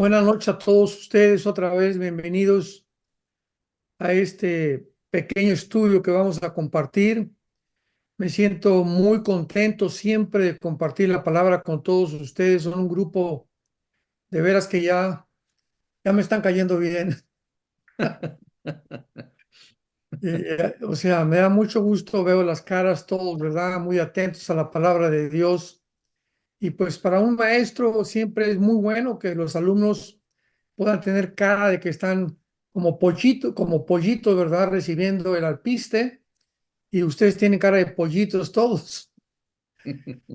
Buenas noches a todos ustedes otra vez. Bienvenidos a este pequeño estudio que vamos a compartir. Me siento muy contento siempre de compartir la palabra con todos ustedes. Son un grupo de veras que ya me están cayendo bien. O sea, me da mucho gusto, veo las caras todos, ¿verdad? Muy atentos a la palabra de Dios. Y pues para un maestro siempre es muy bueno que los alumnos puedan tener cara de que están como pollitos, ¿verdad? Recibiendo el alpiste, y ustedes tienen cara de pollitos todos.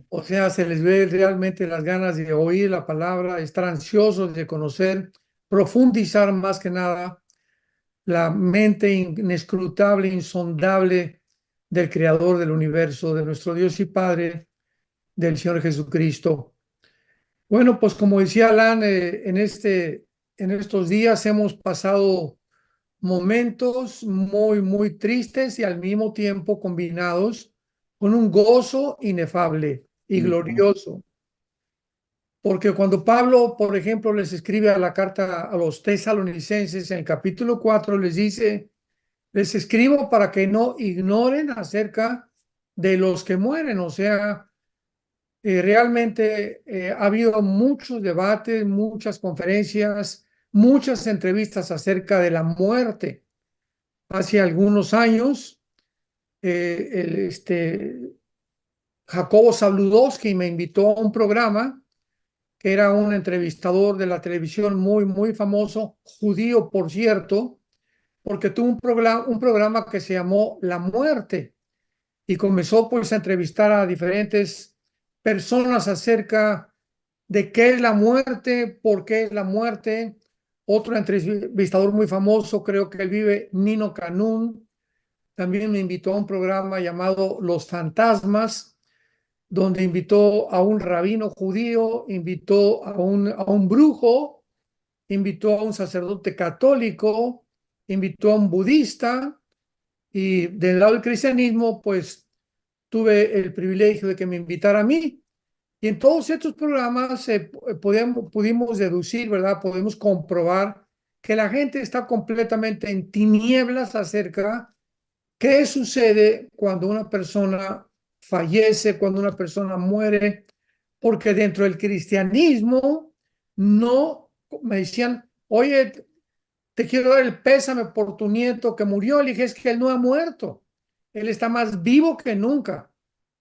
O sea, se les ve realmente las ganas de oír la palabra, estar ansiosos de conocer, profundizar más que nada la mente inescrutable, insondable del Creador del universo, de nuestro Dios y Padre, del Señor Jesucristo. Bueno, pues como decía Alan, en estos días hemos pasado momentos muy tristes y al mismo tiempo combinados con un gozo inefable y Ujú. glorioso. Porque cuando Pablo, por ejemplo, les escribe a la carta a los tesalonicenses en el capítulo 4, les dice: les escribo para que no ignoren acerca de los que mueren. O sea, realmente ha habido muchos debates, muchas conferencias, muchas entrevistas acerca de la muerte. Hace algunos años, Jacobo Zabludowski me invitó a un programa que era un entrevistador de la televisión muy famoso, judío, por cierto, porque tuvo un programa que se llamó La Muerte, y comenzó pues a entrevistar a diferentes personas acerca de qué es la muerte, por qué es la muerte. Otro entrevistador muy famoso, creo que él vive, Nino Canún, también me invitó a un programa llamado Los Fantasmas, donde invitó a un rabino judío, invitó a un brujo, invitó a un sacerdote católico, invitó a un budista, y del lado del cristianismo, pues tuve el privilegio de que me invitara a mí. Y en todos estos programas pudimos deducir, ¿verdad? Podemos comprobar que la gente está completamente en tinieblas acerca qué sucede cuando una persona fallece, cuando una persona muere, porque dentro del cristianismo no me decían: oye, te quiero dar el pésame por tu nieto que murió. Le dije: es que él no ha muerto, él está más vivo que nunca.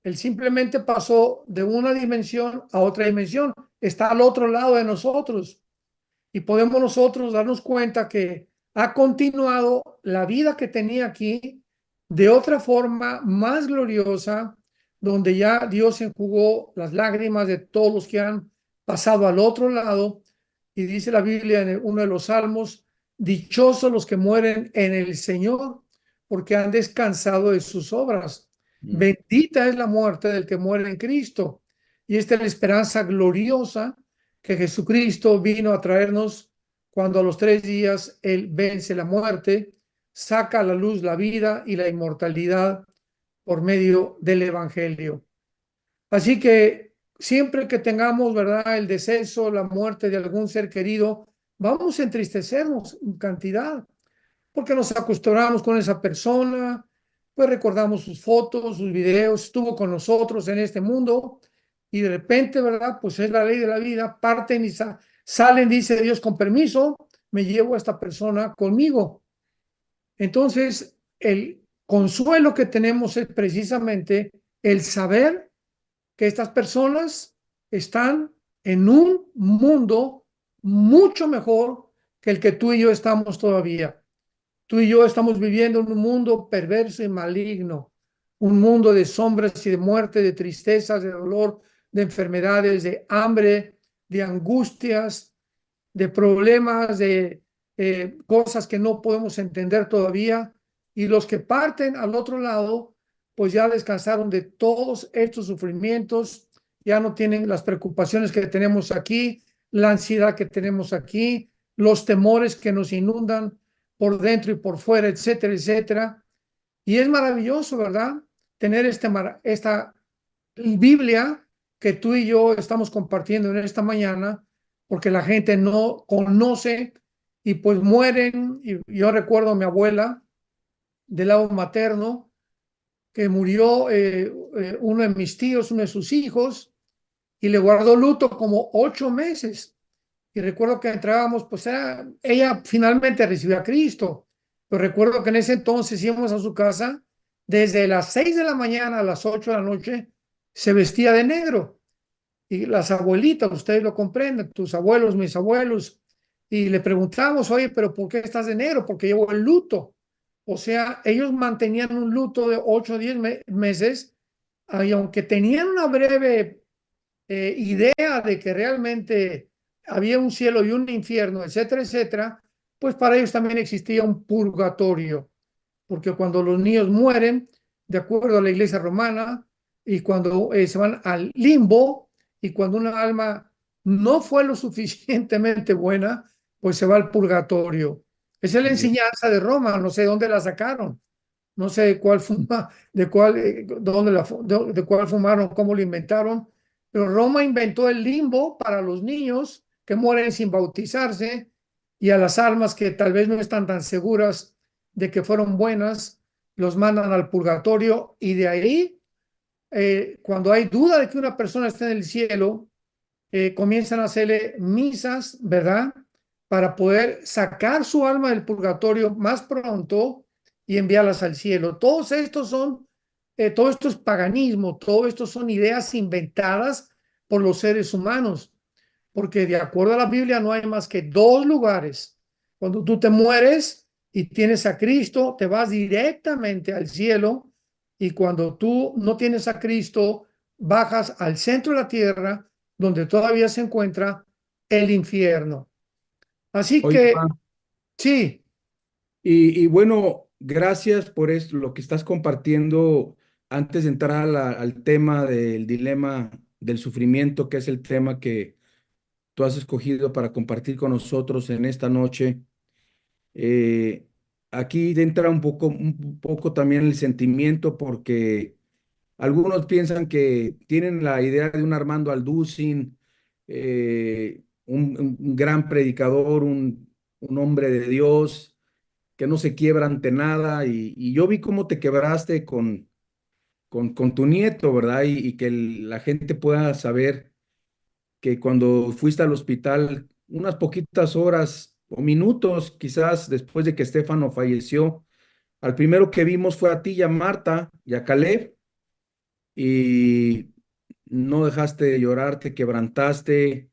Él simplemente pasó de una dimensión a otra dimensión, está al otro lado de nosotros, y podemos nosotros darnos cuenta que ha continuado la vida que tenía aquí de otra forma más gloriosa, donde ya Dios enjugó las lágrimas de todos los que han pasado al otro lado. Y dice la Biblia en uno de los salmos: dichosos los que mueren en el Señor, porque han descansado de sus obras. Mm. Bendita es la muerte del que muere en Cristo. Y esta es la esperanza gloriosa que Jesucristo vino a traernos, cuando a los 3 días Él vence la muerte, saca a la luz la vida y la inmortalidad por medio del Evangelio. Así que siempre que tengamos, ¿verdad?, el deceso, la muerte de algún ser querido, vamos a entristecernos en cantidad, porque nos acostumbramos con esa persona, pues recordamos sus fotos, sus videos, estuvo con nosotros en este mundo, y de repente, ¿verdad? Pues es la ley de la vida, parten y salen, dice Dios: con permiso, me llevo a esta persona conmigo. Entonces, el consuelo que tenemos es precisamente el saber que estas personas están en un mundo mucho mejor que el que tú y yo estamos todavía. Tú y yo estamos viviendo en un mundo perverso y maligno, un mundo de sombras y de muerte, de tristezas, de dolor, de enfermedades, de hambre, de angustias, de problemas, de cosas que no podemos entender todavía. Y los que parten al otro lado, pues ya descansaron de todos estos sufrimientos, ya no tienen las preocupaciones que tenemos aquí, la ansiedad que tenemos aquí, los temores que nos inundan por dentro y por fuera, etcétera, etcétera. Y es maravilloso, ¿verdad? Tener esta Biblia que tú y yo estamos compartiendo en esta mañana, porque la gente no conoce y pues mueren. Y yo recuerdo a mi abuela del lado materno, que murió uno de mis tíos, uno de sus hijos, y le guardó luto como 8 meses. Y recuerdo que entrábamos, pues ella finalmente recibió a Cristo, pero recuerdo que en ese entonces íbamos a su casa desde las 6 de la mañana a las 8 de la noche, se vestía de negro. Y las abuelitas, ustedes lo comprenden, tus abuelos, mis abuelos, y le preguntamos, oye, pero ¿por qué estás de negro? Porque llevo el luto. O sea, ellos mantenían un luto de 8 o 10 meses, y aunque tenían una breve idea de que realmente había un cielo y un infierno, etcétera, etcétera, pues para ellos también existía un purgatorio, porque cuando los niños mueren, de acuerdo a la iglesia romana, y cuando se van al limbo, y cuando una alma no fue lo suficientemente buena, pues se va al purgatorio. Esa es la Ya. enseñanza de Roma, no sé dónde la sacaron, no sé de cuál de cuál, dónde de cuál fumaron, cómo lo inventaron, pero Roma inventó el limbo para los niños que mueren sin bautizarse y a las almas que tal vez no están tan seguras de que fueron buenas, los mandan al purgatorio y de ahí, cuando hay duda de que una persona está en el cielo, comienzan a hacerle misas, ¿verdad? Para poder sacar su alma del purgatorio más pronto y enviarlas al cielo. Todo esto es paganismo, todo esto son ideas inventadas por los seres humanos, porque de acuerdo a la Biblia no hay más que dos lugares. Cuando tú te mueres y tienes a Cristo, te vas directamente al cielo, y cuando tú no tienes a Cristo, bajas al centro de la tierra, donde todavía se encuentra el infierno. Así Oye, que Juan, sí, y bueno, gracias por esto, lo que estás compartiendo antes de entrar al tema del dilema del sufrimiento, que es el tema que tú has escogido para compartir con nosotros en esta noche. Eh, Aquí entra un poco también el sentimiento, porque algunos piensan que tienen la idea de un Armando Alducin, un gran predicador, un hombre de Dios que no se quiebra ante nada. Y yo vi cómo te quebraste con tu nieto, ¿verdad? Y que la gente pueda saber que cuando fuiste al hospital, unas poquitas horas o minutos quizás después de que Estefano falleció, al primero que vimos fue a ti y a Marta y a Caleb, y no dejaste de llorar, te quebrantaste.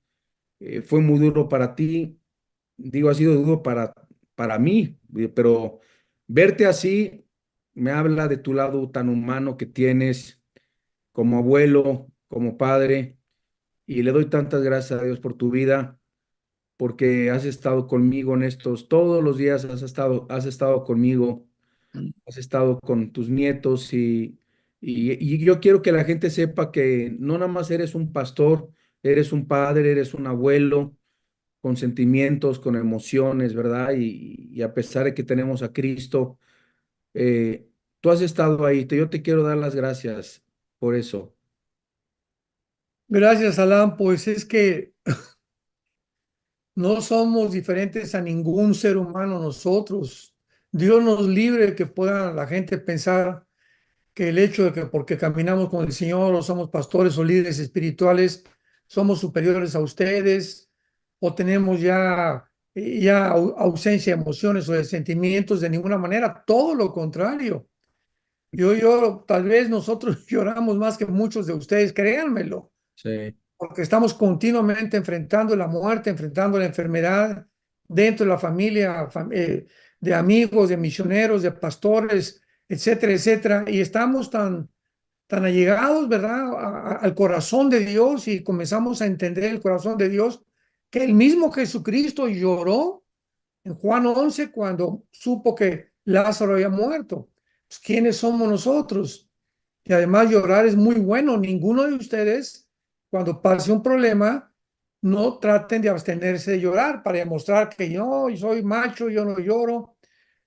Fue muy duro para ti, digo, ha sido duro para mí, pero verte así me habla de tu lado tan humano que tienes como abuelo, como padre, y le doy tantas gracias a Dios por tu vida, porque has estado conmigo en todos los días has estado conmigo, has estado con tus nietos, y yo quiero que la gente sepa que no nada más eres un pastor, eres un padre, eres un abuelo con sentimientos, con emociones, ¿verdad? Y a pesar de que tenemos a Cristo, eh, tú has estado ahí. Yo te quiero dar las gracias por eso. gracias, Alan. Pues es que no somos diferentes a ningún ser humano nosotros. Dios nos libre que pueda la gente pensar que el hecho de que porque caminamos con el Señor o somos pastores o líderes espirituales, somos superiores a ustedes, o tenemos ya ausencia de emociones o de sentimientos. De ninguna manera, todo lo contrario. Yo lloro, tal vez nosotros lloramos más que muchos de ustedes, créanmelo, Sí, porque estamos continuamente enfrentando la muerte, enfrentando la enfermedad dentro de la familia, de amigos, de misioneros, de pastores, etcétera, etcétera. Y estamos tan allegados, ¿verdad?, al corazón de Dios, y comenzamos a entender el corazón de Dios, que el mismo Jesucristo lloró en Juan 11 cuando supo que Lázaro había muerto. Pues, ¿quiénes somos nosotros? Y además llorar es muy bueno. Ninguno de ustedes, cuando pase un problema, no traten de abstenerse de llorar para demostrar que yo soy macho, yo no lloro.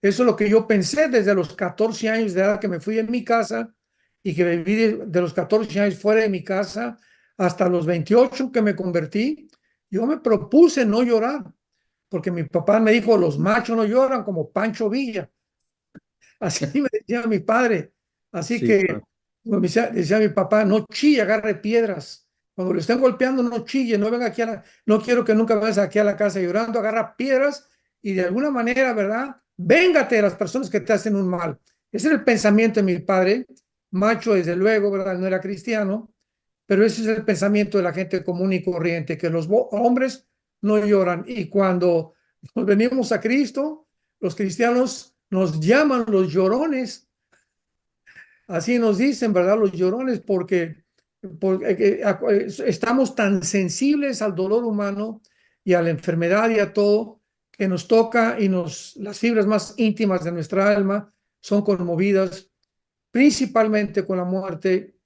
Eso es lo que yo pensé desde los 14 años de edad, que me fui de mi casa y que viví de los 14 años fuera de mi casa hasta los 28 que me convertí. Yo me propuse no llorar, porque mi papá me dijo, los machos no lloran como Pancho Villa. Así me decía mi padre. Así Sí, que claro. me decía mi papá, no chille, agarre piedras. Cuando le estén golpeando, no chille, no venga aquí no quiero que nunca vengas aquí a la casa llorando, agarra piedras y de alguna manera, ¿verdad? Véngate de las personas que te hacen un mal. Ese era el pensamiento de mi padre, macho desde luego, ¿verdad? No era cristiano, pero ese es el pensamiento de la gente común y corriente, que los hombres no lloran. Y cuando nos venimos a Cristo, los cristianos nos llaman los llorones, así nos dicen, ¿verdad? Los llorones, porque estamos tan sensibles al dolor humano y a la enfermedad y a todo, que nos toca y las fibras más íntimas de nuestra alma son conmovidas, principalmente con la muerte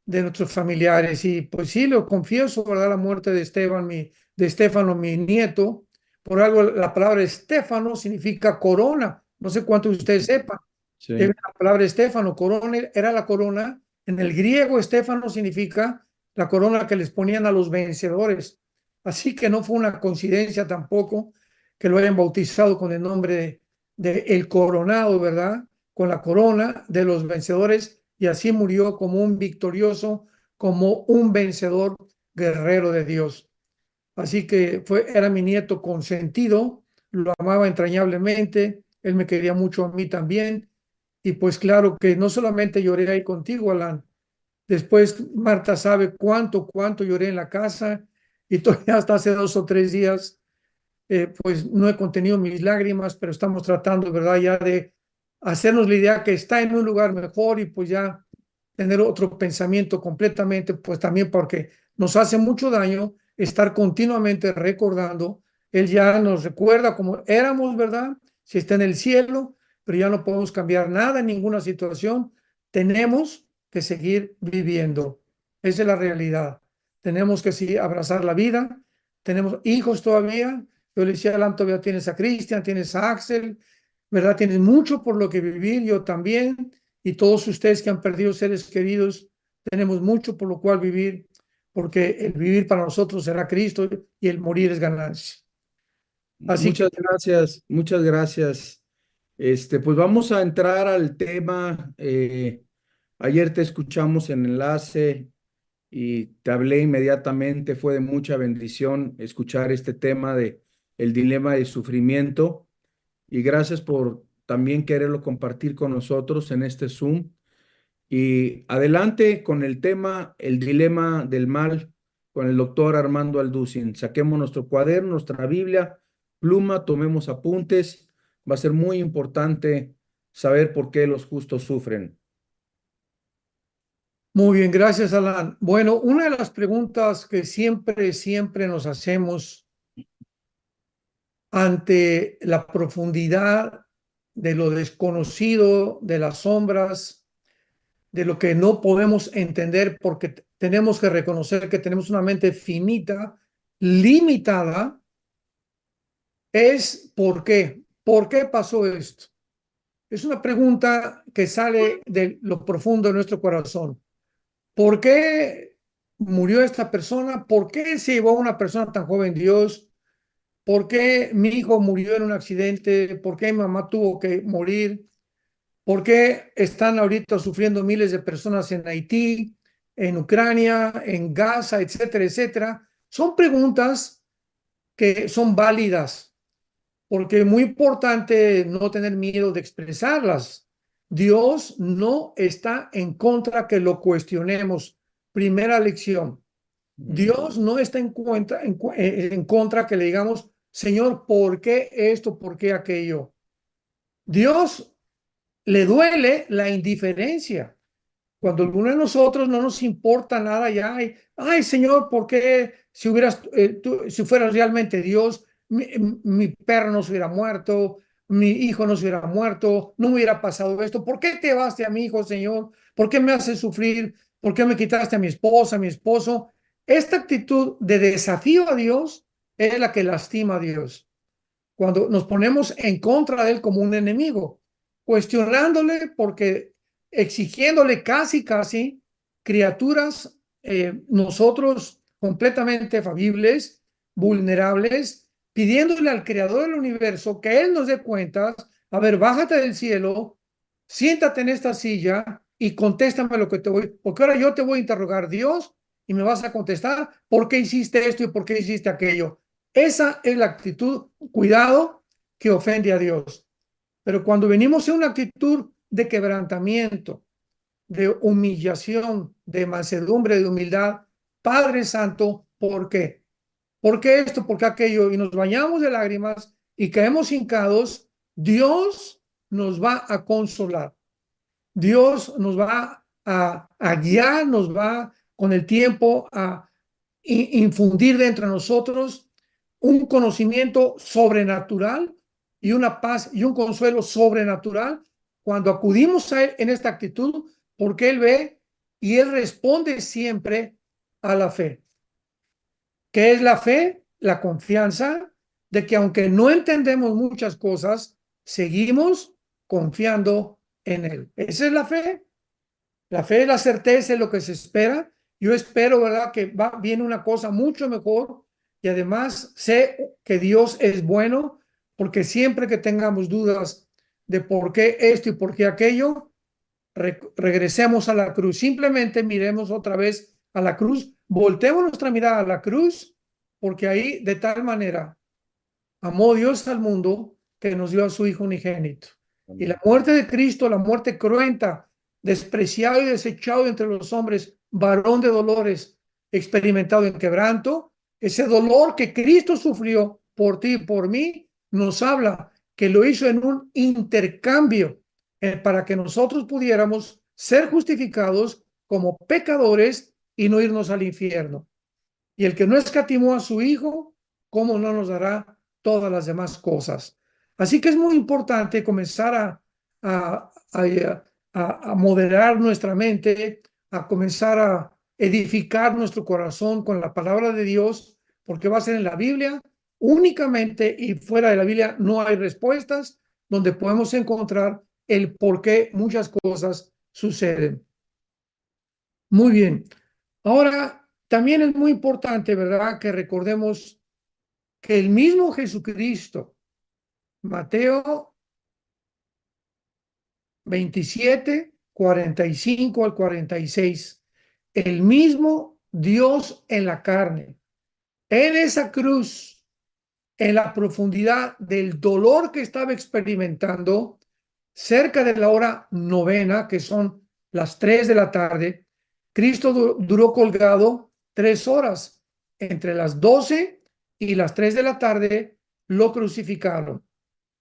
de nuestros familiares. Y pues sí, lo confieso, ¿verdad? La muerte de de Estefano, mi nieto. Por algo la palabra Estefano significa corona. No sé cuántos de ustedes sepan. Sí. La palabra Estefano, corona, era la corona. En el griego, Estefano significa la corona que les ponían a los vencedores. Así que no fue una coincidencia tampoco que lo hayan bautizado con el nombre de el coronado, ¿verdad? Con la corona de los vencedores, y así murió como un victorioso, como un vencedor guerrero de Dios. Así que era mi nieto consentido, lo amaba entrañablemente, él me quería mucho a mí también, y pues claro que no solamente lloré ahí contigo, Alan, después Marta sabe cuánto lloré en la casa, y todavía hasta hace 2 o 3 días pues no he contenido mis lágrimas, pero estamos tratando, ¿verdad? Ya de hacernos la idea que está en un lugar mejor y pues ya tener otro pensamiento completamente, pues también porque nos hace mucho daño estar continuamente recordando. Él ya nos recuerda como éramos, ¿verdad? Si está en el cielo, pero ya no podemos cambiar nada en ninguna situación. Tenemos que seguir viviendo. Esa es la realidad. Tenemos que sí, abrazar la vida. Tenemos hijos todavía. Yo le decía, Alan, todavía tienes a Cristian, tienes a Axel, ¿verdad? Tienes mucho por lo que vivir, yo también, y todos ustedes que han perdido seres queridos, tenemos mucho por lo cual vivir, porque el vivir para nosotros será Cristo y el morir es ganancia. Así que, Muchas gracias, muchas gracias. Pues vamos a entrar al tema. Ayer te escuchamos en enlace y te hablé inmediatamente. Fue de mucha bendición escuchar este tema de el dilema de sufrimiento. Y gracias por también quererlo compartir con nosotros en este Zoom. Y adelante con el tema, el dilema del mal, con el doctor Armando Alducin. Saquemos nuestro cuaderno, nuestra Biblia, pluma, tomemos apuntes. Va a ser muy importante saber por qué los justos sufren. muy bien, gracias, Alan. Bueno, una de las preguntas que siempre nos hacemos ante la profundidad de lo desconocido, de las sombras, de lo que no podemos entender, porque tenemos que reconocer que tenemos una mente finita, limitada, es ¿por qué? ¿Por qué pasó esto? Es una pregunta que sale de lo profundo de nuestro corazón. ¿Por qué murió esta persona? ¿Por qué se llevó a una persona tan joven Dios? ¿Por qué mi hijo murió en un accidente? ¿Por qué mi mamá tuvo que morir? ¿Por qué están ahorita sufriendo miles de personas en Haití, en Ucrania, en Gaza, etcétera, etcétera? Son preguntas que son válidas, porque es muy importante no tener miedo de expresarlas. Dios no está en contra que lo cuestionemos. Primera lección. Mm. Dios no está en contra que le digamos, Señor, ¿por qué esto? ¿Por qué aquello? Dios le duele la indiferencia. Cuando alguno de nosotros no nos importa nada ya, ay Señor, ¿por qué si fueras realmente Dios, mi perro no se hubiera muerto, mi hijo no se hubiera muerto, no me hubiera pasado esto? ¿Por qué te llevaste a mi hijo, Señor? ¿Por qué me haces sufrir? ¿Por qué me quitaste a mi esposa, a mi esposo? Esta actitud de desafío a Dios es la que lastima a Dios cuando nos ponemos en contra de él como un enemigo, cuestionándole porque exigiéndole criaturas, nosotros completamente fabibles, vulnerables, pidiéndole al creador del universo que Él nos dé cuentas. A ver, bájate del cielo, siéntate en esta silla y contéstame lo que te voy, porque ahora yo te voy a interrogar, Dios, y me vas a contestar por qué hiciste esto y por qué hiciste aquello. Esa es la actitud, cuidado, que ofende a Dios. Pero cuando venimos en una actitud de quebrantamiento, de humillación, de mansedumbre, de humildad, Padre Santo, ¿por qué? ¿Por qué esto? ¿Por qué aquello? Y nos bañamos de lágrimas y caemos hincados, Dios nos va a consolar. Dios nos va a guiar, nos va con el tiempo a infundir dentro de nosotros un conocimiento sobrenatural y una paz y un consuelo sobrenatural cuando acudimos a Él en esta actitud, porque Él ve y Él responde siempre a la fe. ¿Qué es la fe? La confianza de que aunque no entendemos muchas cosas, seguimos confiando en Él. Esa es la fe. La fe es la certeza de lo que se espera. Yo espero, ¿verdad?, que viene una cosa mucho mejor y además sé que Dios es bueno porque siempre que tengamos dudas de por qué esto y por qué aquello, regresemos a la cruz. Simplemente miremos otra vez a la cruz, volteemos nuestra mirada a la cruz porque ahí de tal manera amó Dios al mundo que nos dio a su Hijo unigénito. Y la muerte de Cristo, la muerte cruenta, despreciado y desechado entre los hombres, varón de dolores, experimentado en quebranto, ese dolor que Cristo sufrió por ti y por mí, nos habla que lo hizo en un intercambio para que nosotros pudiéramos ser justificados como pecadores y no irnos al infierno. Y el que no escatimó a su Hijo, ¿cómo no nos dará todas las demás cosas? Así que es muy importante comenzar a moderar nuestra mente, a comenzar a edificar nuestro corazón con la palabra de Dios, porque va a ser en la Biblia únicamente, y fuera de la Biblia no hay respuestas donde podemos encontrar el por qué muchas cosas suceden. Muy bien. Ahora, también es muy importante, ¿verdad?, que recordemos que el mismo Jesucristo, Mateo 27, 45 al 46, el mismo Dios en la carne, en esa cruz, en la profundidad del dolor que estaba experimentando, cerca de la hora novena, que son las 3 de la tarde, Cristo duró colgado 3 horas. Entre las 12 y las 3 de la tarde lo crucificaron.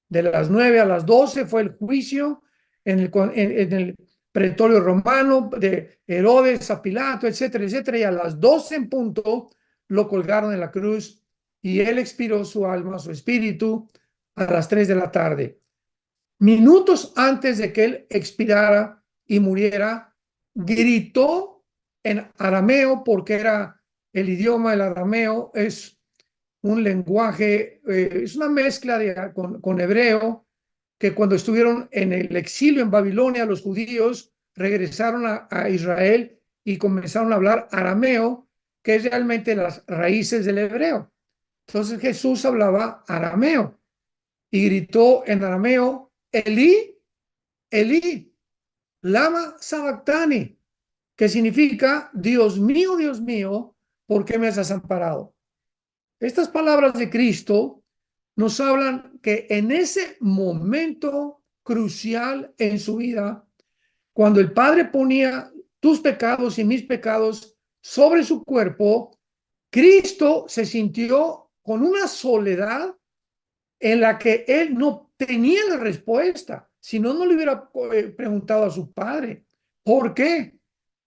De las 9 a las 12 fue el juicio en el pretorio romano de Herodes a Pilato, etcétera, etcétera. Y a las 12 en punto lo colgaron en la cruz y él expiró su alma, su espíritu, a las 3 de la tarde. Minutos antes de que él expirara y muriera, gritó en arameo, porque era el idioma, el arameo es un lenguaje, es una mezcla con hebreo, que cuando estuvieron en el exilio en Babilonia, los judíos regresaron a Israel y comenzaron a hablar arameo, que es realmente las raíces del hebreo. Entonces Jesús hablaba arameo y gritó en arameo, Elí, Elí, lama sabactani, que significa, Dios mío, ¿por qué me has desamparado? Estas palabras de Cristo nos hablan que en ese momento crucial en su vida, cuando el Padre ponía tus pecados y mis pecados sobre su cuerpo, Cristo se sintió con una soledad en la que él no tenía la respuesta. Si no, no le hubiera preguntado a su padre, ¿por qué?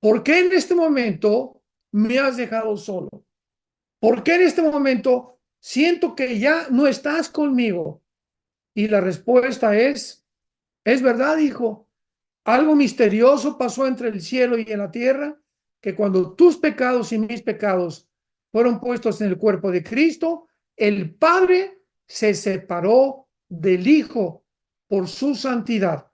¿Por qué en este momento me has dejado solo? ¿Por qué en este momento siento que ya no estás conmigo? Y la respuesta es verdad, hijo. Algo misterioso pasó entre el cielo y en la tierra, que cuando tus pecados y mis pecados fueron puestos en el cuerpo de Cristo, el Padre se separó del Hijo por su santidad,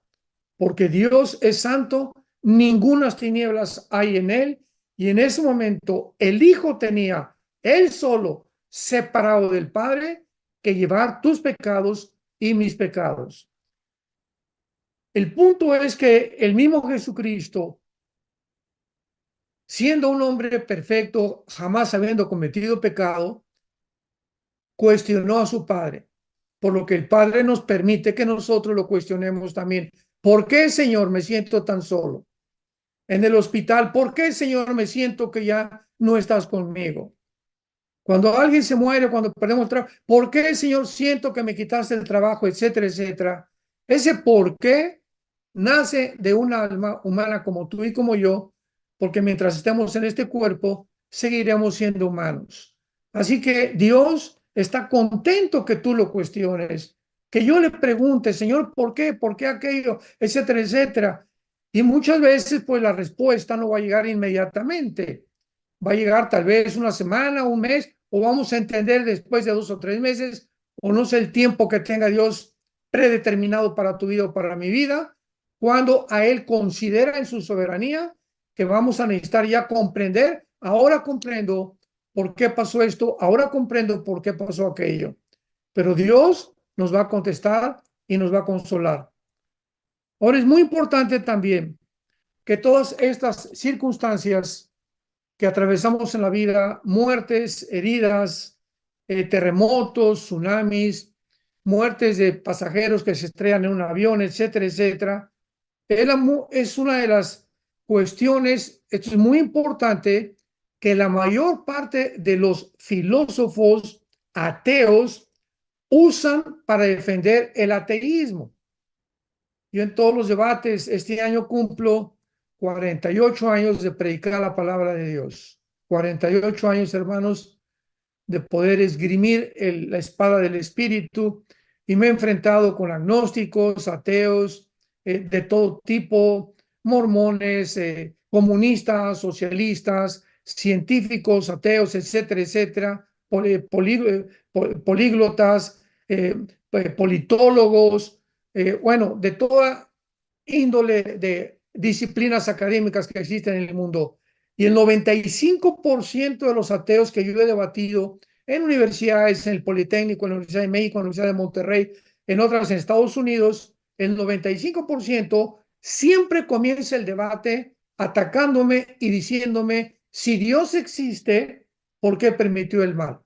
porque Dios es santo, ningunas tinieblas hay en él, y en ese momento el Hijo tenía él solo separado del Padre que llevar tus pecados y mis pecados. El punto es que el mismo Jesucristo, siendo un hombre perfecto, jamás habiendo cometido pecado, cuestionó a su Padre, por lo que el Padre nos permite que nosotros lo cuestionemos también. ¿Por qué, Señor, me siento tan solo? En el hospital, ¿por qué, Señor, me siento que ya no estás conmigo? Cuando alguien se muere, cuando perdemos el trabajo, ¿por qué, Señor, siento que me quitaste el trabajo, etcétera, etcétera? Ese por qué nace de una alma humana como tú y como yo, porque mientras estemos en este cuerpo, seguiremos siendo humanos. Así que Dios está contento que tú lo cuestiones, que yo le pregunte, Señor, ¿por qué aquello, etcétera, etcétera? Y muchas veces, pues la respuesta no va a llegar inmediatamente. Va a llegar tal vez una semana, un mes, o vamos a entender después de 2 o 3 meses, o no sé el tiempo que tenga Dios predeterminado para tu vida o para mi vida, cuando a Él considera en su soberanía que vamos a necesitar ya comprender, ahora comprendo por qué pasó esto, ahora comprendo por qué pasó aquello. Pero Dios nos va a contestar y nos va a consolar. Ahora es muy importante también que todas estas circunstancias que atravesamos en la vida, muertes, heridas, terremotos, tsunamis, muertes de pasajeros que se estrellan en un avión, etcétera, etcétera. Es una de las cuestiones, esto es muy importante, que la mayor parte de los filósofos ateos usan para defender el ateísmo. Yo en todos los debates, este año cumplo 48 años de predicar la palabra de Dios. 48 años, hermanos, de poder esgrimir la espada del Espíritu, y me he enfrentado con agnósticos, ateos, de todo tipo, mormones, comunistas, socialistas, científicos, ateos, etcétera, etcétera, políglotas, politólogos, bueno, de toda índole de disciplinas académicas que existen en el mundo. Y el 95% de los ateos que yo he debatido en universidades, en el Politécnico, en la Universidad de México, en la Universidad de Monterrey, en otras en Estados Unidos, el 95% siempre comienza el debate atacándome y diciéndome, si Dios existe, ¿por qué permitió el mal?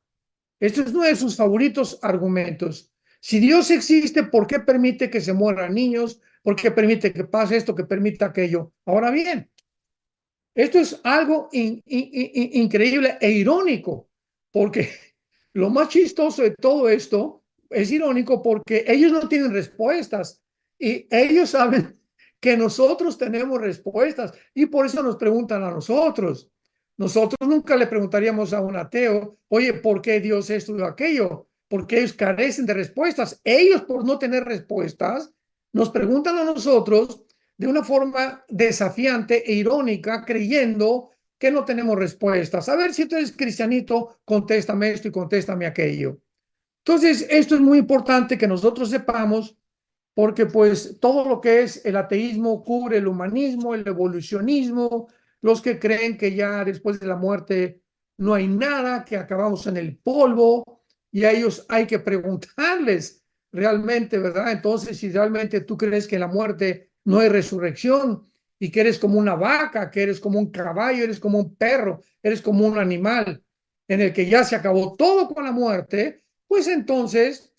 Este es uno de sus favoritos argumentos. Si Dios existe, ¿por qué permite que se mueran niños? ¿Por qué permite que pase esto, que permita aquello? Ahora bien, esto es algo increíble e irónico, porque lo más chistoso de todo esto es irónico porque ellos no tienen respuestas y ellos saben que nosotros tenemos respuestas y por eso nos preguntan a nosotros. Nosotros nunca le preguntaríamos a un ateo, oye, ¿por qué Dios esto o aquello? Porque ellos carecen de respuestas. Ellos, por no tener respuestas, nos preguntan a nosotros de una forma desafiante e irónica, creyendo que no tenemos respuestas. A ver, si tú eres cristianito, contéstame esto y contéstame aquello. Entonces, esto es muy importante que nosotros sepamos, porque pues todo lo que es el ateísmo cubre el humanismo, el evolucionismo, los que creen que ya después de la muerte no hay nada, que acabamos en el polvo, y a ellos hay que preguntarles realmente, ¿verdad? Entonces, si realmente tú crees que en la muerte no hay resurrección y que eres como una vaca, que eres como un caballo, eres como un perro, eres como un animal en el que ya se acabó todo con la muerte, pues entonces,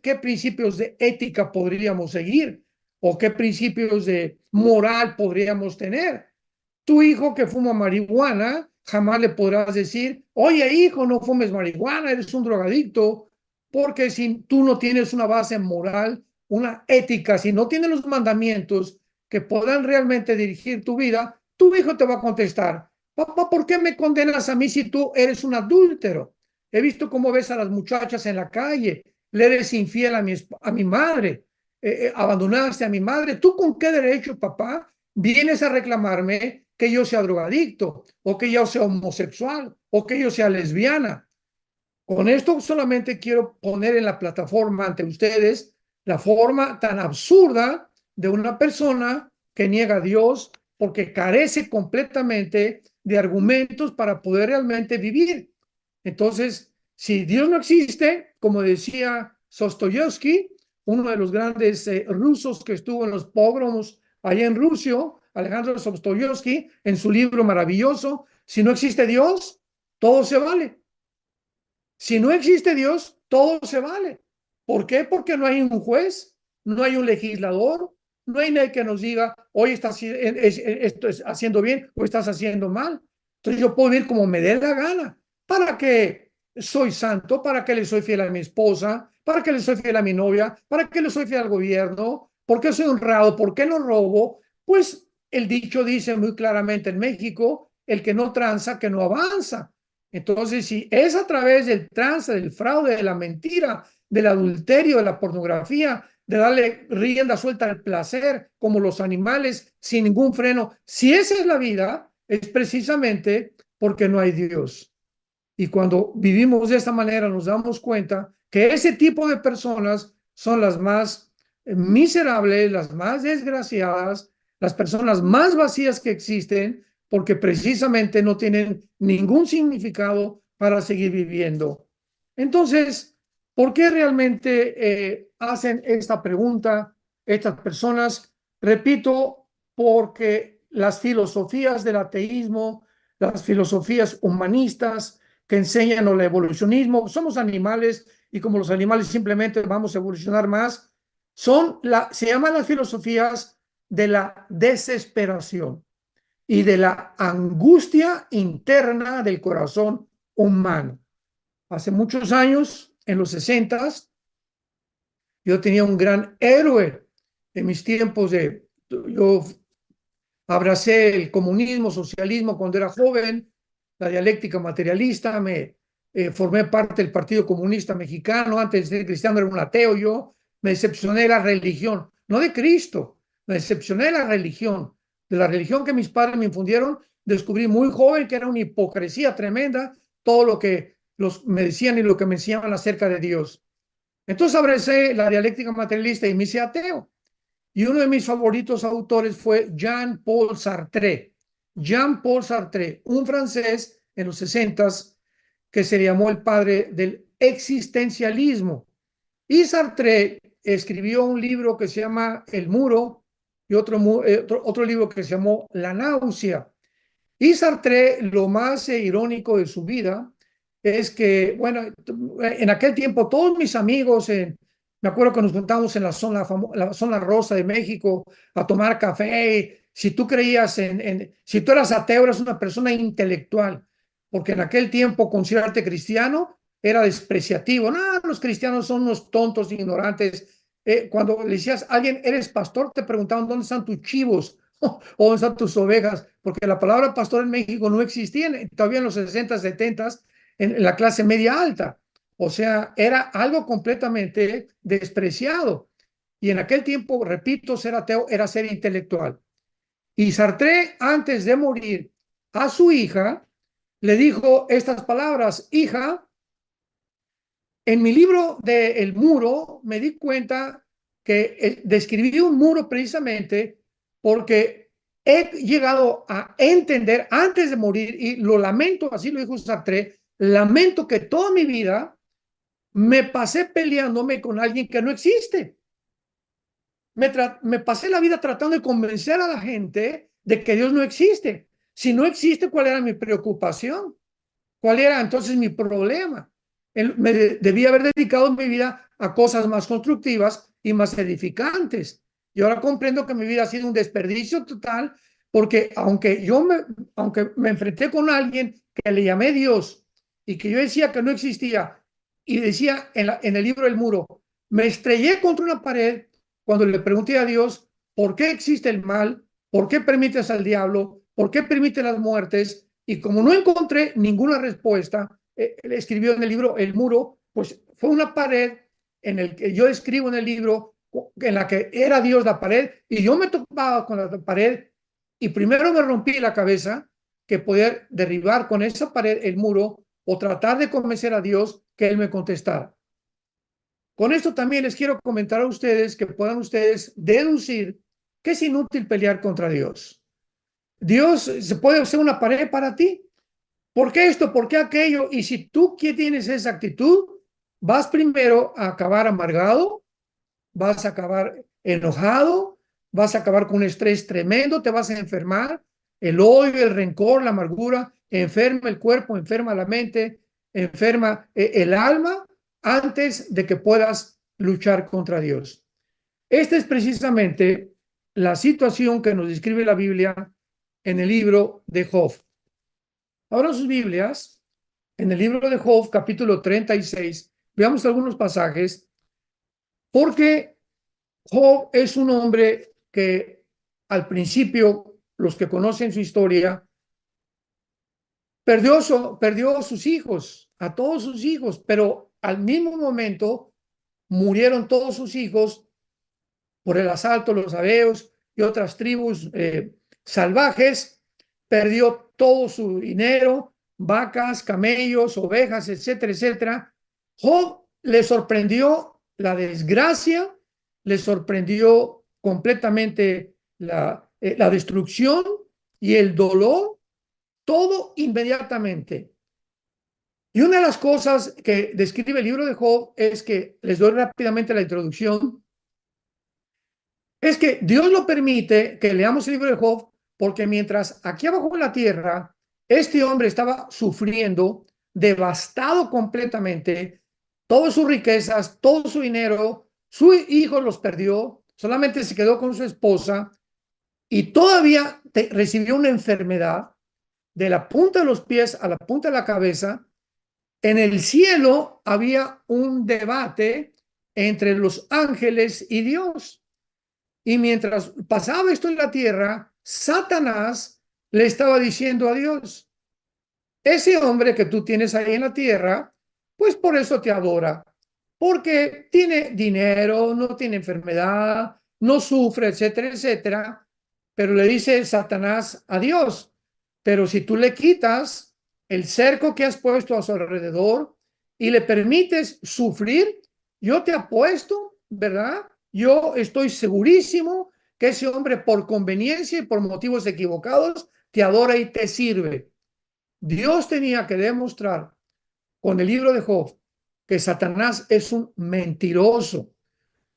qué principios de ética podríamos seguir? ¿O qué principios de moral podríamos tener? Tu hijo que fuma marihuana, jamás le podrás decir, oye hijo, no fumes marihuana, eres un drogadicto, porque si tú no tienes una base moral, una ética, si no tienes los mandamientos que puedan realmente dirigir tu vida, tu hijo te va a contestar, papá, ¿por qué me condenas a mí si tú eres un adúltero? He visto cómo ves a las muchachas en la calle, le eres infiel a mi madre, abandonaste a mi madre. ¿Tú con qué derecho, papá, vienes a reclamarme que yo sea drogadicto o que yo sea homosexual o que yo sea lesbiana? Con esto solamente quiero poner en la plataforma ante ustedes la forma tan absurda de una persona que niega a Dios porque carece completamente de argumentos para poder realmente vivir. Entonces, Si Dios no existe, como decía Dostoyevsky, uno de los grandes rusos que estuvo en los pogromos allá en Rusia, Alejandro Dostoyevsky, en su libro maravilloso, si no existe Dios, todo se vale. Si no existe Dios, todo se vale. ¿Por qué? Porque no hay un juez, no hay un legislador, no hay nadie que nos diga, hoy estás esto es haciendo bien o estás haciendo mal. Entonces yo puedo vivir como me dé la gana. ¿Para qué soy santo? ¿Para qué le soy fiel a mi esposa? ¿Para qué le soy fiel a mi novia? ¿Para qué le soy fiel al gobierno? ¿Por qué soy honrado? ¿Por qué no robo? Pues el dicho dice muy claramente en México, el que no tranza, que no avanza. Entonces, si es a través del trance, del fraude, de la mentira, del adulterio, de la pornografía, de darle rienda suelta al placer, como los animales, sin ningún freno, si esa es la vida, es precisamente porque no hay Dios. Y cuando vivimos de esta manera, nos damos cuenta que ese tipo de personas son las más miserables, las más desgraciadas, las personas más vacías que existen, porque precisamente no tienen ningún significado para seguir viviendo. Entonces, ¿por qué realmente hacen esta pregunta estas personas? Repito, porque las filosofías del ateísmo, las filosofías humanistas que enseñan el evolucionismo, somos animales y como los animales simplemente vamos a evolucionar más, se llaman las filosofías de la desesperación y de la angustia interna del corazón humano. Hace muchos años, en los 60, yo tenía un gran héroe en mis tiempos yo abracé el comunismo, socialismo cuando era joven, la dialéctica materialista, formé parte del Partido Comunista Mexicano, antes de ser cristiano era un ateo yo, me decepcioné de la religión, no de Cristo, me decepcioné de la religión que mis padres me infundieron, descubrí muy joven que era una hipocresía tremenda todo lo que me decían y lo que me enseñaban acerca de Dios. Entonces abracé la dialéctica materialista y me hice ateo. Y uno de mis favoritos autores fue Jean-Paul Sartre. Jean-Paul Sartre, un francés en los 60 que se llamó el padre del existencialismo. Y Sartre escribió un libro que se llama El Muro y otro libro que se llamó La Náusea. Y Sartre, lo más irónico de su vida es que, bueno, en aquel tiempo todos mis amigos, me acuerdo que nos juntamos en la zona rosa de México a tomar café. Si tú creías si tú eras ateo, eras una persona intelectual, porque en aquel tiempo considerarte cristiano era despreciativo. No, los cristianos son unos tontos, ignorantes. Cuando le decías a alguien, eres pastor, te preguntaban dónde están tus chivos o dónde están tus ovejas, porque la palabra pastor en México no existía todavía en los 60, 70 en la clase media alta. O sea, era algo completamente despreciado. Y en aquel tiempo, repito, ser ateo era ser intelectual. Y Sartre, antes de morir a su hija, le dijo estas palabras: hija, en mi libro de El Muro me di cuenta que describí un muro precisamente porque he llegado a entender antes de morir, y lo lamento, así lo dijo Sartre, lamento que toda mi vida me pasé peleándome con alguien que no existe. Me pasé la vida tratando de convencer a la gente de que Dios no existe. Si no existe, ¿cuál era mi preocupación? ¿Cuál era entonces mi problema? Debía haber dedicado mi vida a cosas más constructivas y más edificantes. Y ahora comprendo que mi vida ha sido un desperdicio total, porque aunque me enfrenté con alguien que le llamé Dios y que yo decía que no existía, y decía en el libro El Muro, me estrellé contra una pared cuando le pregunté a Dios, ¿por qué existe el mal? ¿Por qué permites al diablo? ¿Por qué permite las muertes? Y como no encontré ninguna respuesta, escribió en el libro El Muro, pues fue una pared en el que yo escribo en el libro, en la que era Dios la pared, y yo me topaba con la pared, y primero me rompí la cabeza que poder derribar con esa pared el muro o tratar de convencer a Dios que Él me contestara. Con esto también les quiero comentar a ustedes que puedan ustedes deducir que es inútil pelear contra Dios. Dios se puede hacer una pared para ti. ¿Por qué esto? ¿Por qué aquello? Y si tú que tienes esa actitud, vas primero a acabar amargado, vas a acabar enojado, vas a acabar con un estrés tremendo, te vas a enfermar. El odio, el rencor, la amargura, enferma el cuerpo, enferma la mente, enferma el alma antes de que puedas luchar contra Dios. Esta es precisamente la situación que nos describe la Biblia en el libro de Job. Ahora sus Biblias, en el libro de Job, capítulo 36, veamos algunos pasajes, porque Job es un hombre que al principio, los que conocen su historia, perdió a sus hijos, a todos sus hijos, pero al mismo momento murieron todos sus hijos por el asalto, los sabeos y otras tribus salvajes, perdió todo su dinero, vacas, camellos, ovejas, etcétera, etcétera. Job le sorprendió la desgracia, le sorprendió completamente la destrucción y el dolor, todo inmediatamente. Y una de las cosas que describe el libro de Job es que, les doy rápidamente la introducción, es que Dios lo permite que leamos el libro de Job, porque mientras aquí abajo en la tierra, este hombre estaba sufriendo, devastado completamente, todas sus riquezas, todo su dinero, su hijo los perdió, solamente se quedó con su esposa y todavía recibió una enfermedad de la punta de los pies a la punta de la cabeza. En el cielo había un debate entre los ángeles y Dios. Y mientras pasaba esto en la tierra, Satanás le estaba diciendo a Dios, ese hombre que tú tienes ahí en la tierra, pues por eso te adora, porque tiene dinero, no tiene enfermedad, no sufre, etcétera, etcétera. Pero le dice Satanás a Dios, pero si tú le quitas el cerco que has puesto a su alrededor y le permites sufrir, yo te apuesto, ¿verdad? Yo estoy segurísimo que ese hombre por conveniencia y por motivos equivocados te adora y te sirve. Dios tenía que demostrar con el libro de Job que Satanás es un mentiroso,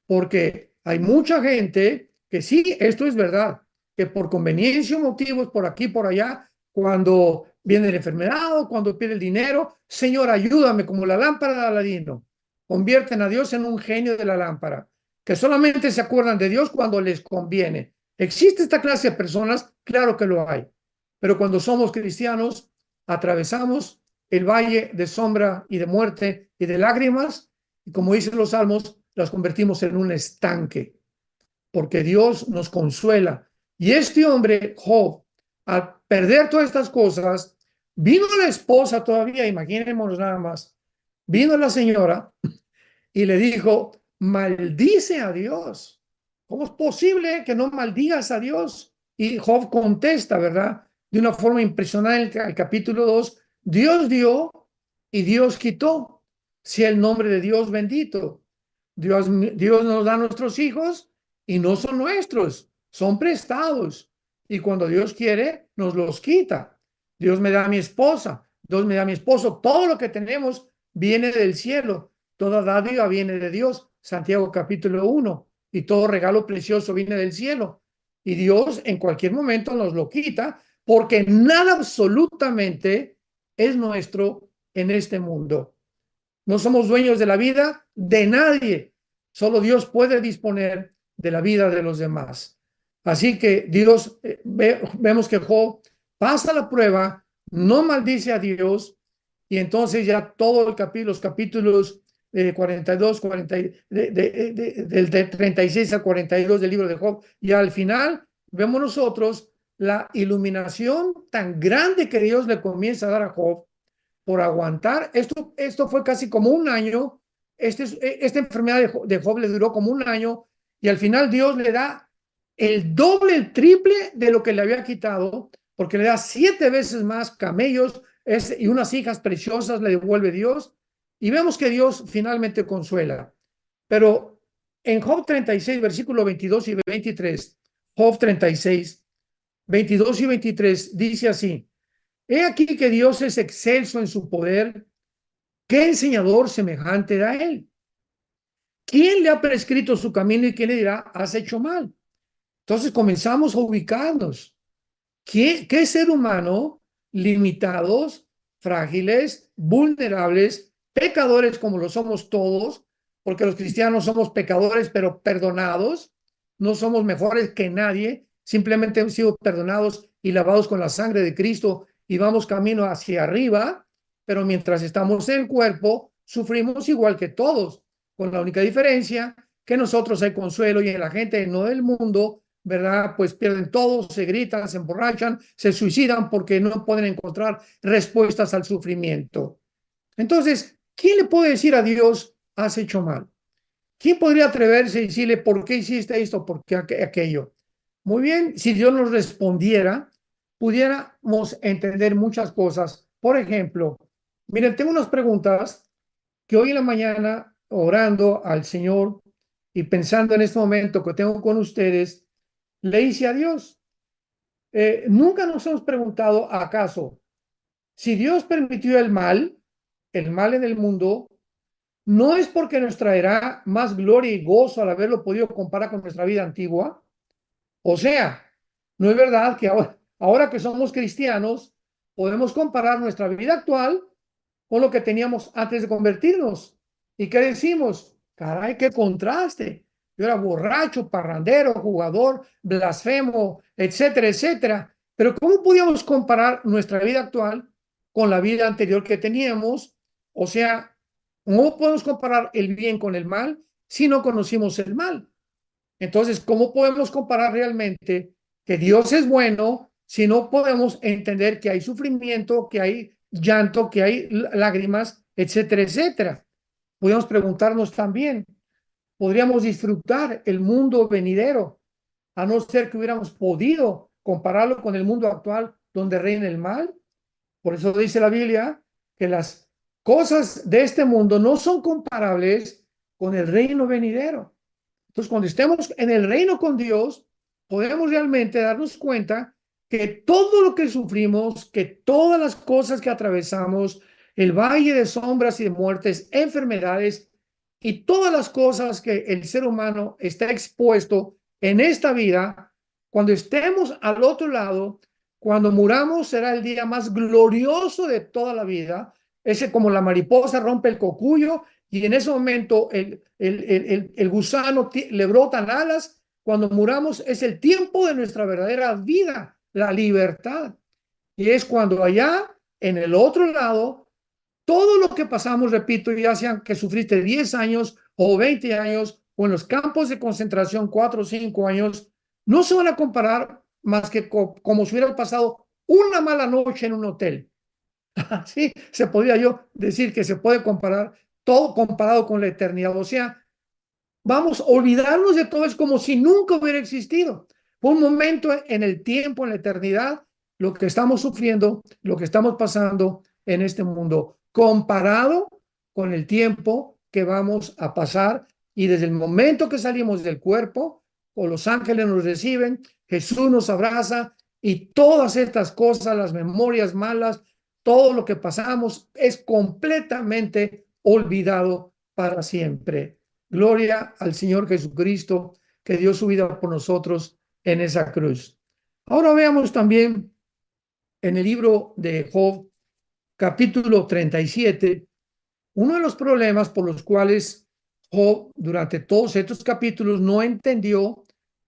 porque hay mucha gente que sí, esto es verdad, que por conveniencia o motivos, por aquí, por allá, cuando viene la enfermedad o cuando pide el dinero, Señor, ayúdame, como la lámpara de Aladino, convierten a Dios en un genio de la lámpara, que solamente se acuerdan de Dios cuando les conviene. ¿Existe esta clase de personas? Claro que lo hay, pero cuando somos cristianos, atravesamos el valle de sombra y de muerte y de lágrimas, y como dicen los salmos, las convertimos en un estanque, porque Dios nos consuela. Y este hombre, Job, al perder todas estas cosas, vino la esposa todavía, imaginémonos nada más, vino la señora y le dijo, maldice a Dios. ¿Cómo es posible que no maldigas a Dios? Y Job contesta, ¿verdad? De una forma impresionante al capítulo 2, Dios dio y Dios quitó. Sea el nombre de Dios bendito. Dios nos da nuestros hijos y no son nuestros, son prestados. Y cuando Dios quiere, nos los quita. Dios me da a mi esposa, Dios me da a mi esposo. Todo lo que tenemos viene del cielo. Toda dádiva viene de Dios. Santiago capítulo 1. Y todo regalo precioso viene del cielo. Y Dios en cualquier momento nos lo quita porque nada absolutamente es nuestro en este mundo. No somos dueños de la vida de nadie. Solo Dios puede disponer de la vida de los demás. Así que Dios, vemos que Job pasa la prueba, no maldice a Dios, y entonces ya todo el capítulo, los capítulos 42, 40, del 36 al 42 del libro de Job, y al final vemos nosotros la iluminación tan grande que Dios le comienza a dar a Job por aguantar. Esto fue casi como un año. Esta enfermedad de Job le duró como un año y al final Dios le da el doble, el triple de lo que le había quitado, porque le da 7 veces más camellos y unas hijas preciosas le devuelve Dios. Y vemos que Dios finalmente consuela. Pero en Job 36, versículo 22 y 23, Job 36, 22 y 23 dice así, He aquí que Dios es excelso en su poder. ¿Qué enseñador semejante a él? ¿Quién le ha prescrito su camino y quién le dirá, has hecho mal? Entonces comenzamos a ubicarnos. ¿Qué ser humano limitados, frágiles, vulnerables, pecadores como lo somos todos, porque los cristianos somos pecadores pero perdonados, no somos mejores que nadie, simplemente hemos sido perdonados y lavados con la sangre de Cristo y vamos camino hacia arriba, pero mientras estamos en el cuerpo, sufrimos igual que todos, con la única diferencia que nosotros hay consuelo y en la gente no del mundo, ¿verdad? Pues pierden todo, se gritan, se emborrachan, se suicidan porque no pueden encontrar respuestas al sufrimiento. Entonces, ¿quién le puede decir a Dios, has hecho mal? ¿Quién podría atreverse y decirle, ¿por qué hiciste esto? ¿Por qué aquello? Muy bien, si Dios nos respondiera, pudiéramos entender muchas cosas. Por ejemplo, miren, tengo unas preguntas que hoy en la mañana, orando al Señor y pensando en este momento que tengo con ustedes, le hice a Dios. Nunca nos hemos preguntado, ¿acaso, si Dios permitió el mal en el mundo, no es porque nos traerá más gloria y gozo al haberlo podido comparar con nuestra vida antigua? O sea, no es verdad que ahora que somos cristianos, podemos comparar nuestra vida actual con lo que teníamos antes de convertirnos. ¿Y qué decimos? Caray, qué contraste. Yo era borracho, parrandero, jugador, blasfemo, etcétera, etcétera. Pero ¿cómo podíamos comparar nuestra vida actual con la vida anterior que teníamos? O sea, no podemos comparar el bien con el mal si no conocimos el mal. Entonces, ¿cómo podemos comparar realmente que Dios es bueno si no podemos entender que hay sufrimiento, que hay llanto, que hay lágrimas, etcétera, etcétera? Podríamos preguntarnos también, ¿podríamos disfrutar el mundo venidero a no ser que hubiéramos podido compararlo con el mundo actual donde reina el mal? Por eso dice la Biblia que las cosas de este mundo no son comparables con el reino venidero. Entonces, cuando estemos en el reino con Dios, podemos realmente darnos cuenta que todo lo que sufrimos, que todas las cosas que atravesamos, el valle de sombras y de muertes, enfermedades y todas las cosas que el ser humano está expuesto en esta vida, cuando estemos al otro lado, cuando muramos, será el día más glorioso de toda la vida. Ese como la mariposa rompe el cocuyo y en ese momento el gusano le brotan alas. Cuando muramos es el tiempo de nuestra verdadera vida, la libertad. Y es cuando allá, en el otro lado, todo lo que pasamos, repito, ya sean que sufriste 10 años o 20 años o en los campos de concentración 4 o 5 años, no se van a comparar más que como si hubieran pasado una mala noche en un hotel. Así se podría yo decir que se puede comparar todo comparado con la eternidad. O sea, vamos a olvidarnos de todo, es como si nunca hubiera existido. Por un momento en el tiempo, en la eternidad, lo que estamos sufriendo, lo que estamos pasando en este mundo, comparado con el tiempo que vamos a pasar y desde el momento que salimos del cuerpo, o los ángeles nos reciben, Jesús nos abraza y todas estas cosas, las memorias malas, todo lo que pasamos es completamente olvidado para siempre. Gloria al Señor Jesucristo, que dio su vida por nosotros en esa cruz. Ahora veamos también en el libro de Job, capítulo 37, uno de los problemas por los cuales Job durante todos estos capítulos no entendió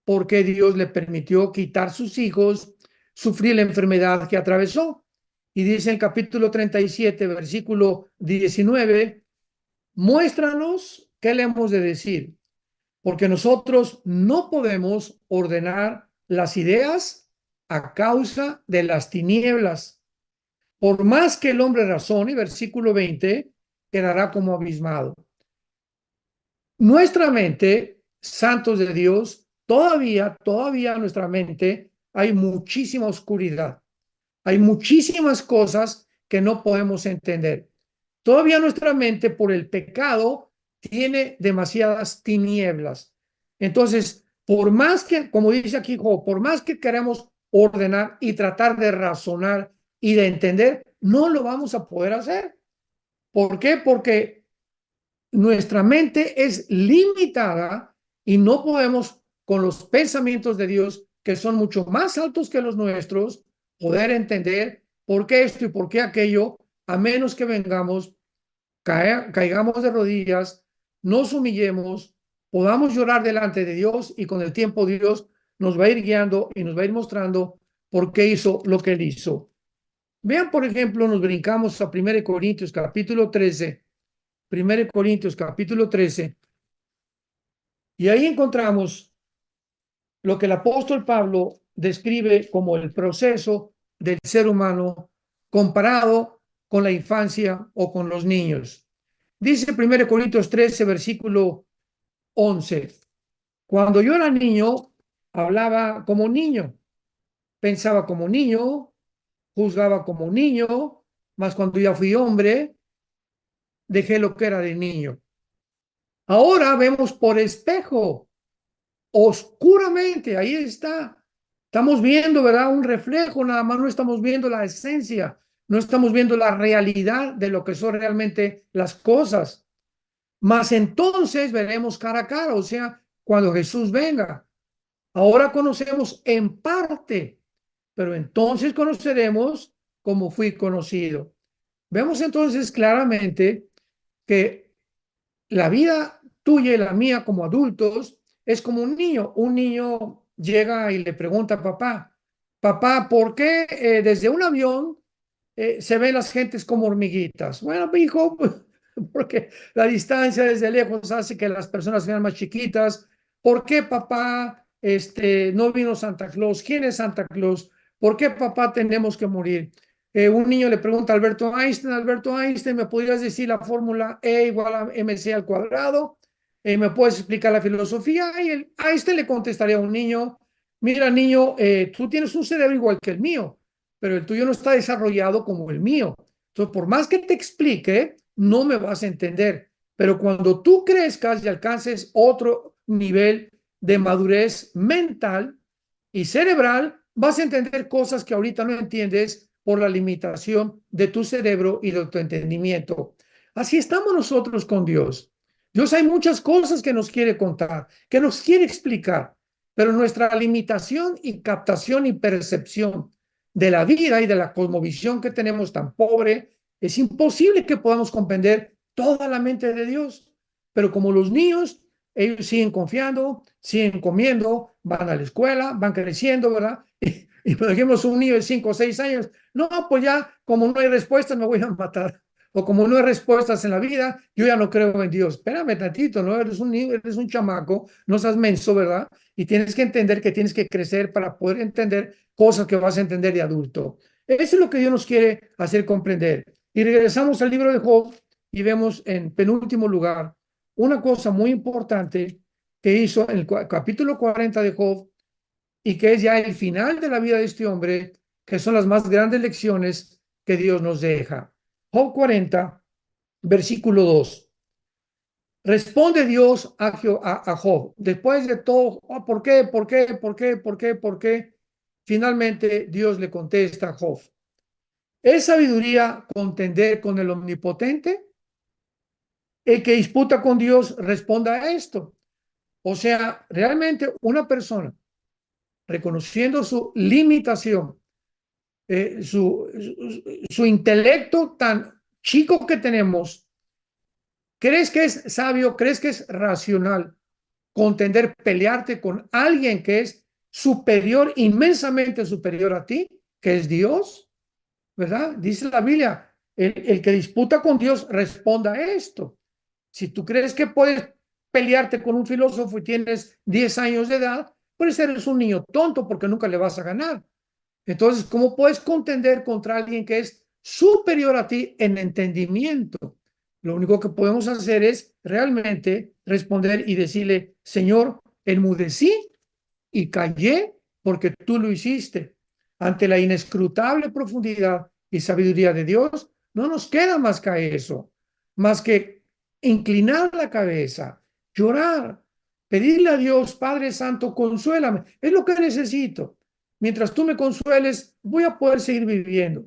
por qué Dios le permitió quitar sus hijos, sufrir la enfermedad que atravesó. Y dice en capítulo 37, versículo 19, muéstranos qué le hemos de decir, porque nosotros no podemos ordenar las ideas a causa de las tinieblas. Por más que el hombre razone, versículo 20, quedará como abismado. Nuestra mente, santos de Dios, todavía en nuestra mente hay muchísima oscuridad. Hay muchísimas cosas que no podemos entender. Todavía nuestra mente, por el pecado, tiene demasiadas tinieblas. Entonces, por más que, como dice aquí Job, por más que queramos ordenar y tratar de razonar y de entender, no lo vamos a poder hacer. ¿Por qué? Porque nuestra mente es limitada y no podemos, con los pensamientos de Dios, que son mucho más altos que los nuestros, poder entender por qué esto y por qué aquello, a menos que vengamos, caigamos de rodillas, nos humillemos, podamos llorar delante de Dios y con el tiempo Dios nos va a ir guiando y nos va a ir mostrando por qué hizo lo que él hizo. Vean, por ejemplo, nos brincamos a 1 Corintios capítulo 13, 1 Corintios capítulo 13, y ahí encontramos lo que el apóstol Pablo describe como el proceso del ser humano comparado con la infancia o con los niños. Dice 1 Corintios 13, versículo 11, cuando yo era niño, hablaba como niño, pensaba como niño, juzgaba como niño, mas cuando ya fui hombre, dejé lo que era de niño. Ahora vemos por espejo, oscuramente, ahí está. Estamos viendo, ¿verdad? Un reflejo, nada más no estamos viendo la esencia, no estamos viendo la realidad de lo que son realmente las cosas. Mas entonces veremos cara a cara, o sea, cuando Jesús venga. Ahora conocemos en parte, pero entonces conoceremos como fui conocido. Vemos entonces claramente que la vida tuya y la mía como adultos es como un niño. Un niño llega y le pregunta a papá, papá, ¿por qué desde un avión se ven las gentes como hormiguitas? Bueno, hijo, porque la distancia desde lejos hace que las personas sean más chiquitas. ¿Por qué papá no vino Santa Claus? ¿Quién es Santa Claus? ¿Por qué papá tenemos que morir? Un niño le pregunta a Alberto Einstein, ¿me podrías decir la fórmula E igual a mc al cuadrado? ¿Me puedes explicar la filosofía? Y Einstein le contestaría a un niño, mira niño, tú tienes un cerebro igual que el mío, pero el tuyo no está desarrollado como el mío. Entonces, por más que te explique, no me vas a entender. Pero cuando tú crezcas y alcances otro nivel de madurez mental y cerebral, vas a entender cosas que ahorita no entiendes por la limitación de tu cerebro y de tu entendimiento. Así estamos nosotros con Dios. Dios hay muchas cosas que nos quiere contar, que nos quiere explicar, pero nuestra limitación y captación y percepción de la vida y de la cosmovisión que tenemos tan pobre, es imposible que podamos comprender toda la mente de Dios. Pero como los niños, ellos siguen confiando, siguen comiendo, van a la escuela, van creciendo, ¿verdad? Y por ejemplo, un niño de 5 o 6 años, no, pues ya, como no hay respuestas, me voy a matar. O como no hay respuestas en la vida, yo ya no creo en Dios. Espérame tantito, ¿no? Eres un niño, eres un chamaco, no seas menso, ¿verdad? Y tienes que entender que tienes que crecer para poder entender cosas que vas a entender de adulto. Eso es lo que Dios nos quiere hacer comprender. Y regresamos al libro de Job y vemos en penúltimo lugar una cosa muy importante que hizo en el capítulo 40 de Job y que es ya el final de la vida de este hombre, que son las más grandes lecciones que Dios nos deja. Job 40, versículo 2. Responde Dios a Job, después de todo, oh, ¿por qué? ¿Por qué? ¿Por qué? ¿Por qué? ¿Por qué? Finalmente Dios le contesta a Job. ¿Es sabiduría contender con el omnipotente? El que disputa con Dios responda a esto. O sea, realmente una persona reconociendo su limitación, su intelecto tan chico que tenemos, ¿crees que es sabio? ¿Crees que es racional contender, pelearte con alguien que es superior, inmensamente superior a ti, que es Dios? ¿Verdad? Dice la Biblia, el que disputa con Dios responda a esto. Si tú crees que puedes pelearte con un filósofo y tienes 10 años de edad, pues eres un niño tonto porque nunca le vas a ganar. Entonces, ¿cómo puedes contender contra alguien que es superior a ti en entendimiento? Lo único que podemos hacer es realmente responder y decirle, Señor, enmudecí y callé porque tú lo hiciste. Ante la inescrutable profundidad y sabiduría de Dios, no nos queda más que eso, más que inclinar la cabeza, llorar, pedirle a Dios, Padre Santo, consuélame. Es lo que necesito. Mientras tú me consueles, voy a poder seguir viviendo.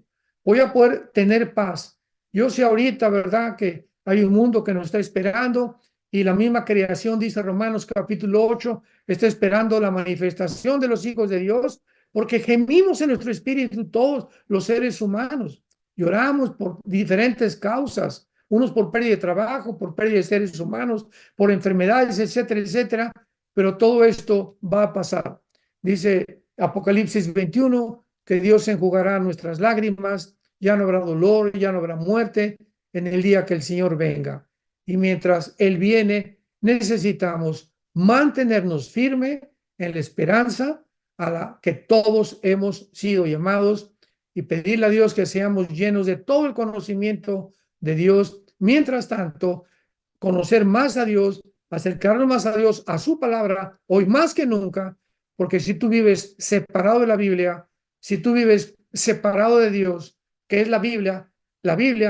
voy a poder tener paz. Yo sé ahorita, ¿verdad?, que hay un mundo que nos está esperando y la misma creación, dice Romanos capítulo 8, está esperando la manifestación de los hijos de Dios, porque gemimos en nuestro espíritu todos los seres humanos. Lloramos por diferentes causas, unos por pérdida de trabajo, por pérdida de seres humanos, por enfermedades, etcétera, etcétera, pero todo esto va a pasar. Dice Apocalipsis 21 que Dios enjugará nuestras lágrimas, ya no habrá dolor, ya no habrá muerte en el día que el Señor venga. Y mientras Él viene, necesitamos mantenernos firmes en la esperanza a la que todos hemos sido llamados y pedirle a Dios que seamos llenos de todo el conocimiento de Dios. Mientras tanto, conocer más a Dios, acercarnos más a Dios, a su palabra, hoy más que nunca, porque si tú vives separado de la Biblia, si tú vives separado de Dios, que es la Biblia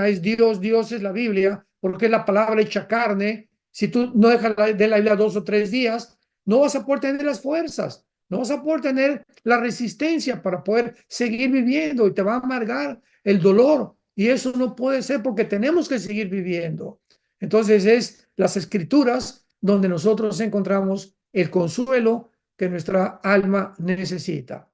es Dios, Dios es la Biblia, porque es la palabra hecha carne. Si tú no dejas de la Biblia 2 o 3 días, no vas a poder tener las fuerzas, no vas a poder tener la resistencia para poder seguir viviendo y te va a amargar el dolor. Y eso no puede ser porque tenemos que seguir viviendo. Entonces es las escrituras donde nosotros encontramos el consuelo que nuestra alma necesita.